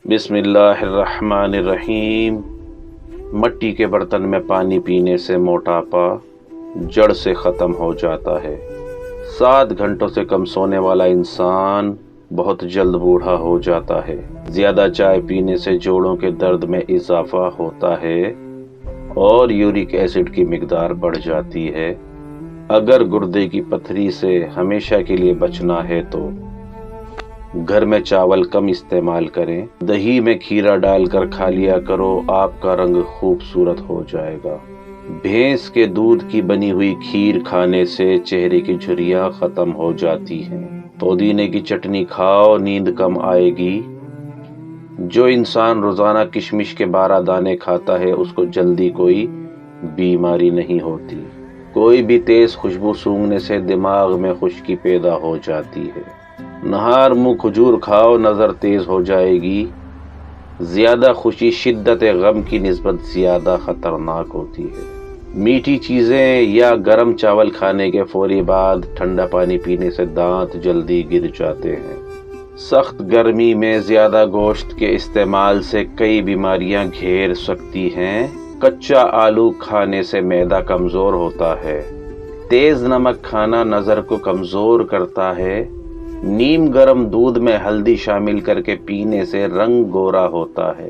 بسم اللہ الرحمن الرحیم۔ مٹی کے برتن میں پانی پینے سے موٹاپا جڑ سے ختم ہو جاتا ہے۔ 7 گھنٹوں سے کم سونے والا انسان بہت جلد بوڑھا ہو جاتا ہے۔ زیادہ چائے پینے سے جوڑوں کے درد میں اضافہ ہوتا ہے اور یورک ایسڈ کی مقدار بڑھ جاتی ہے۔ اگر گردے کی پتھری سے ہمیشہ کے لیے بچنا ہے تو گھر میں چاول کم استعمال کریں۔ دہی میں کھیرا ڈال کر کھا لیا کرو، آپ کا رنگ خوبصورت ہو جائے گا۔ بھینس کے دودھ کی بنی ہوئی کھیر کھانے سے چہرے کی جھریاں ختم ہو جاتی ہیں۔ پودینے کی چٹنی کھاؤ، نیند کم آئے گی۔ جو انسان روزانہ کشمش کے 12 دانے کھاتا ہے اس کو جلدی کوئی بیماری نہیں ہوتی۔ کوئی بھی تیز خوشبو سونگھنے سے دماغ میں خشکی پیدا ہو جاتی ہے۔ نہار منہ کھجور کھاؤ، نظر تیز ہو جائے گی۔ زیادہ خوشی شدت غم کی نسبت زیادہ خطرناک ہوتی ہے۔ میٹھی چیزیں یا گرم چاول کھانے کے فوری بعد ٹھنڈا پانی پینے سے دانت جلدی گر جاتے ہیں۔ سخت گرمی میں زیادہ گوشت کے استعمال سے کئی بیماریاں گھیر سکتی ہیں۔ کچا آلو کھانے سے معدہ کمزور ہوتا ہے۔ تیز نمک کھانا نظر کو کمزور کرتا ہے۔ نیم گرم دودھ میں ہلدی شامل کر کے پینے سے رنگ گورا ہوتا ہے۔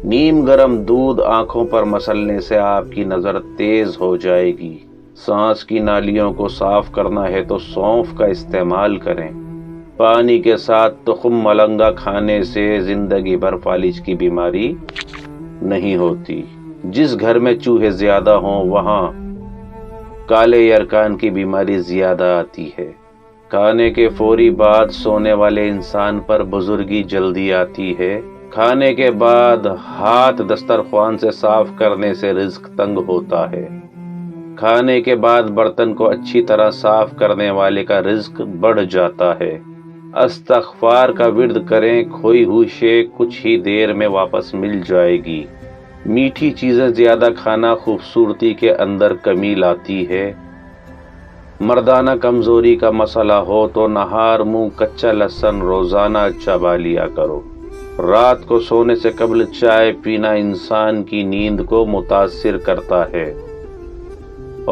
نیم گرم دودھ آنکھوں پر مسلنے سے آپ کی نظر تیز ہو جائے گی۔ سانس کی نالیوں کو صاف کرنا ہے تو سونف کا استعمال کریں۔ پانی کے ساتھ تخم ملنگا کھانے سے زندگی بھر فالج کی بیماری نہیں ہوتی۔ جس گھر میں چوہے زیادہ ہوں وہاں کالے یرکان کی بیماری زیادہ آتی ہے۔ کھانے کے فوری بعد سونے والے انسان پر بزرگی جلدی آتی ہے۔ کھانے کے بعد ہاتھ دسترخوان سے صاف کرنے سے رزق تنگ ہوتا ہے۔ کھانے کے بعد برتن کو اچھی طرح صاف کرنے والے کا رزق بڑھ جاتا ہے۔ استغفار کا ورد کریں، کھوئی ہوئی شے کچھ ہی دیر میں واپس مل جائے گی۔ میٹھی چیزیں زیادہ کھانا خوبصورتی کے اندر کمی لاتی ہے۔ مردانہ کمزوری کا مسئلہ ہو تو نہار منہ کچا لہسن روزانہ چبا لیا کرو۔ رات کو سونے سے قبل چائے پینا انسان کی نیند کو متاثر کرتا ہے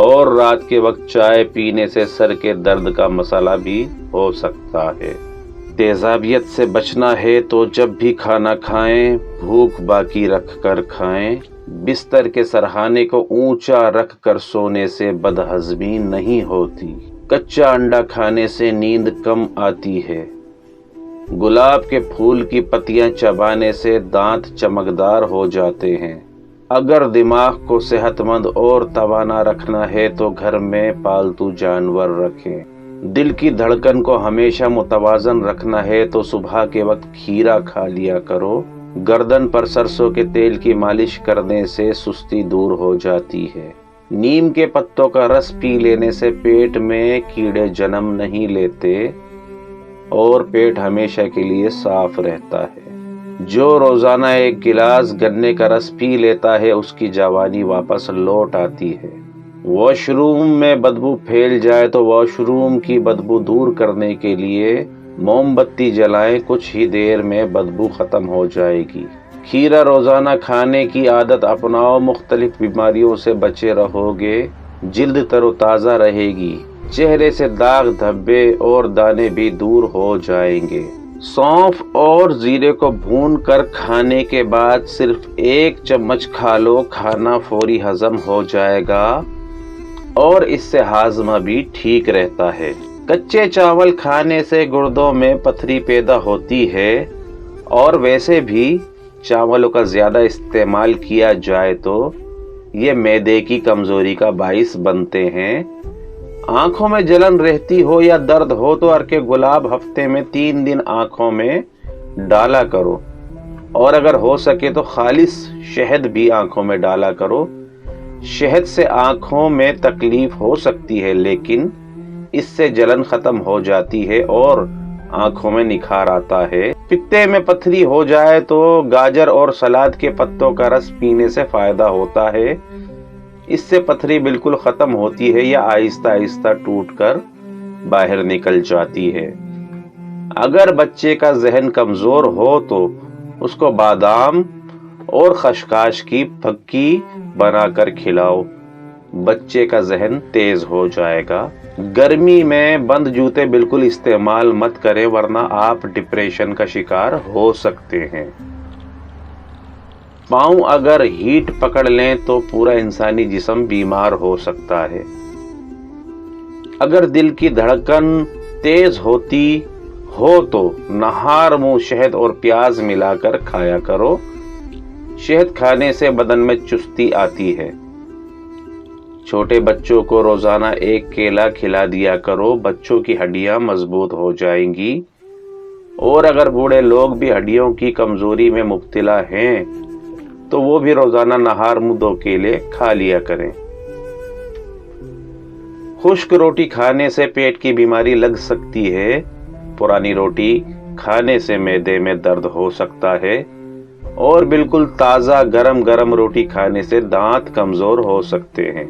اور رات کے وقت چائے پینے سے سر کے درد کا مسئلہ بھی ہو سکتا ہے۔ تیزابیت سے بچنا ہے تو جب بھی کھانا کھائیں بھوک باقی رکھ کر کھائیں۔ بستر کے سرہانے کو اونچا رکھ کر سونے سے بدہضمی نہیں ہوتی۔ کچا انڈا کھانے سے نیند کم آتی ہے۔ گلاب کے پھول کی پتیاں چبانے سے دانت چمکدار ہو جاتے ہیں۔ اگر دماغ کو صحت مند اور توانا رکھنا ہے تو گھر میں پالتو جانور رکھیں۔ دل کی دھڑکن کو ہمیشہ متوازن رکھنا ہے تو صبح کے وقت کھیرا کھا لیا کرو۔ گردن پر سرسوں کے تیل کی مالش کرنے سے سستی دور ہو جاتی ہے۔ نیم کے پتوں کا رس پی لینے سے پیٹ میں کیڑے جنم نہیں لیتے اور پیٹ ہمیشہ کے لیے صاف رہتا ہے۔ جو روزانہ 1 گلاس گنے کا رس پی لیتا ہے اس کی جوانی واپس لوٹ آتی ہے۔ واش روم میں بدبو پھیل جائے تو واش روم کی بدبو دور کرنے کے لیے موم بتی جلائیں، کچھ ہی دیر میں بدبو ختم ہو جائے گی۔ کھیرا روزانہ کھانے کی عادت اپناؤ، مختلف بیماریوں سے بچے رہو گے، جلد تر و تازہ رہے گی، چہرے سے داغ دھبے اور دانے بھی دور ہو جائیں گے۔ سونف اور زیرے کو بھون کر کھانے کے بعد صرف 1 چمچ کھا لو، کھانا فوری ہضم ہو جائے گا اور اس سے ہاضمہ بھی ٹھیک رہتا ہے۔ کچے چاول کھانے سے گردوں میں پتھری پیدا ہوتی ہے اور ویسے بھی چاولوں کا زیادہ استعمال کیا جائے تو یہ معدے کی کمزوری کا باعث بنتے ہیں۔ آنکھوں میں جلن رہتی ہو یا درد ہو تو ارک گلاب ہفتے میں 3 دن آنکھوں میں ڈالا کرو اور اگر ہو سکے تو خالص شہد بھی آنکھوں میں ڈالا کرو۔ شہد سے آنکھوں میں تکلیف ہو سکتی ہے لیکن اس سے جلن ختم ہو جاتی ہے اور آنکھوں میں نکھار آتا ہے۔ پتے میں پتھری ہو جائے تو گاجر اور سلاد کے پتوں کا رس پینے سے فائدہ ہوتا ہے۔ اس سے پتھری بالکل ختم ہوتی ہے یا آہستہ آہستہ ٹوٹ کر باہر نکل جاتی ہے۔ اگر بچے کا ذہن کمزور ہو تو اس کو بادام اور خشخاش کی پھکی بنا کر کھلاؤ، بچے کا ذہن تیز ہو جائے گا۔ گرمی میں بند جوتے بالکل استعمال مت کریں ورنہ آپ ڈپریشن کا شکار ہو سکتے ہیں۔ پاؤں اگر ہیٹ پکڑ لیں تو پورا انسانی جسم بیمار ہو سکتا ہے۔ اگر دل کی دھڑکن تیز ہوتی ہو تو نہار منہ شہد اور پیاز ملا کر کھایا کرو۔ شہد کھانے سے بدن میں چستی آتی ہے۔ چھوٹے بچوں کو روزانہ ایک کیلا کھلا دیا کرو، بچوں کی ہڈیاں مضبوط ہو جائیں گی۔ اور اگر بوڑھے لوگ بھی ہڈیوں کی کمزوری میں مبتلا ہیں تو وہ بھی روزانہ نہار منہ 2 کیلے کھا لیا کریں۔ خشک روٹی کھانے سے پیٹ کی بیماری لگ سکتی ہے۔ پرانی روٹی کھانے سے معدے میں درد ہو سکتا ہے اور بالکل تازہ گرم روٹی کھانے سے دانت کمزور ہو سکتے ہیں۔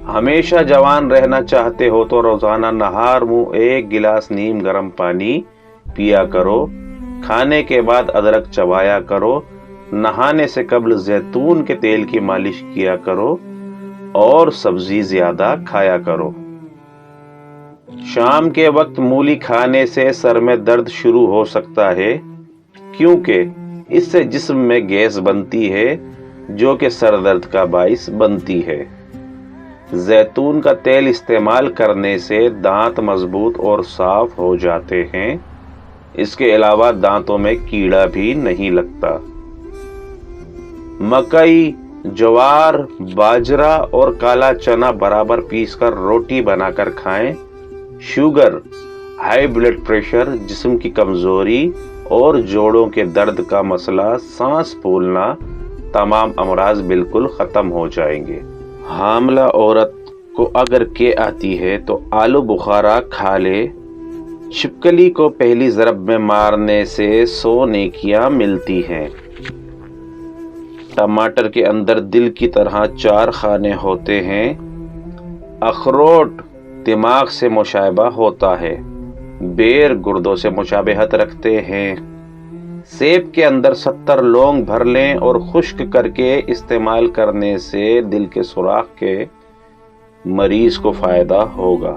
ہمیشہ جوان رہنا چاہتے ہو تو روزانہ نہار منہ 1 گلاس نیم گرم پانی پیا کرو۔ کھانے کے بعد ادرک چبایا کرو۔ نہانے سے قبل زیتون کے تیل کی مالش کیا کرو اور سبزی زیادہ کھایا کرو۔ شام کے وقت مولی کھانے سے سر میں درد شروع ہو سکتا ہے کیونکہ اس سے جسم میں گیس بنتی ہے جو کہ سر درد کا باعث بنتی ہے۔ زیتون کا تیل استعمال کرنے سے دانت مضبوط اور صاف ہو جاتے ہیں۔ اس کے علاوہ دانتوں میں کیڑا بھی نہیں لگتا۔ مکئی، جوار، باجرا اور کالا چنا برابر پیس کر روٹی بنا کر کھائیں۔ شوگر، ہائی بلڈ پریشر، جسم کی کمزوری اور جوڑوں کے درد کا مسئلہ، سانس پھولنا، تمام امراض بالکل ختم ہو جائیں گے۔ حاملہ عورت کو اگر کے آتی ہے تو آلو بخارا کھا لے۔ چھپکلی کو پہلی ضرب میں مارنے سے 100 نیکیاں ملتی ہیں۔ ٹماٹر کے اندر دل کی طرح 4 خانے ہوتے ہیں۔ اخروٹ دماغ سے مشابہ ہوتا ہے۔ بیر گردوں سے مشابہت رکھتے ہیں۔ سیب کے اندر 70 لونگ بھر لیں اور خشک کر کے استعمال کرنے سے دل کے سوراخ کے مریض کو فائدہ ہوگا۔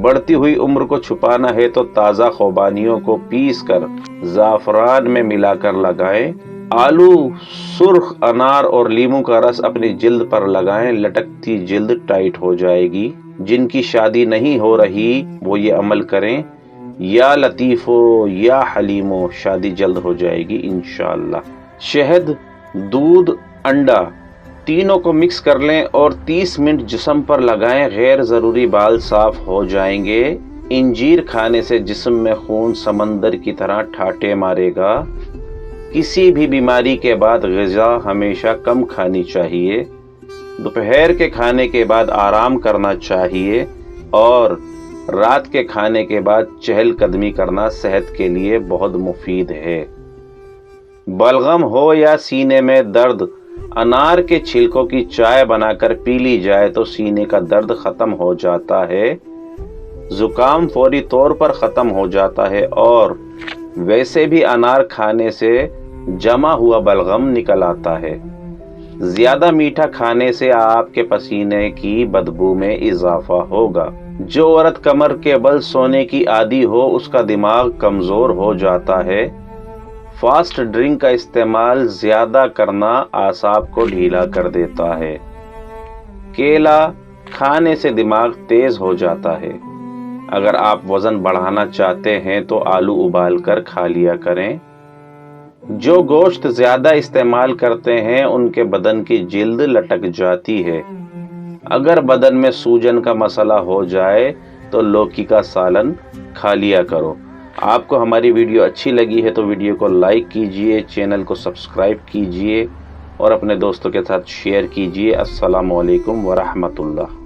بڑھتی ہوئی عمر کو چھپانا ہے تو تازہ خوبانیوں کو پیس کر زعفران میں ملا کر لگائیں۔ آلو، سرخ انار اور لیموں کا رس اپنی جلد پر لگائیں، لٹکتی جلد ٹائٹ ہو جائے گی۔ جن کی شادی نہیں ہو رہی وہ یہ عمل کریں۔ یا لطیفو یا حلیمو، شادی جلد ہو جائے گی انشاءاللہ۔ شہد، دودھ، انڈا تینوں کو مکس کر لیں اور 30 منٹ جسم پر لگائیں، غیر ضروری بال صاف ہو جائیں گے۔ انجیر کھانے سے جسم میں خون سمندر کی طرح ٹھاٹے مارے گا۔ کسی بھی بیماری کے بعد غذا ہمیشہ کم کھانی چاہیے۔ دوپہر کے کھانے کے بعد آرام کرنا چاہیے اور رات کے کھانے کے بعد چہل قدمی کرنا صحت کے لیے بہت مفید ہے۔ بلغم ہو یا سینے میں درد، انار کے چھلکوں کی چائے بنا کر پی لی جائے تو سینے کا درد ختم ہو جاتا ہے، زکام فوری طور پر ختم ہو جاتا ہے اور ویسے بھی انار کھانے سے جمع ہوا بلغم نکل آتا ہے۔ زیادہ میٹھا کھانے سے آپ کے پسینے کی بدبو میں اضافہ ہوگا۔ جو عورت کمر کے بل سونے کی عادی ہو اس کا دماغ کمزور ہو جاتا ہے۔ فاسٹ ڈرنک کا استعمال زیادہ کرنا اعصاب کو ڈھیلا کر دیتا ہے۔ کیلا کھانے سے دماغ تیز ہو جاتا ہے۔ اگر آپ وزن بڑھانا چاہتے ہیں تو آلو ابال کر کھا لیا کریں۔ جو گوشت زیادہ استعمال کرتے ہیں ان کے بدن کی جلد لٹک جاتی ہے۔ اگر بدن میں سوجن کا مسئلہ ہو جائے تو لوکی کا سالن کھا لیا کرو۔ آپ کو ہماری ویڈیو اچھی لگی ہے تو ویڈیو کو لائک کیجئے، چینل کو سبسکرائب کیجئے اور اپنے دوستوں کے ساتھ شیئر کیجئے۔ السلام علیکم ورحمۃ اللہ۔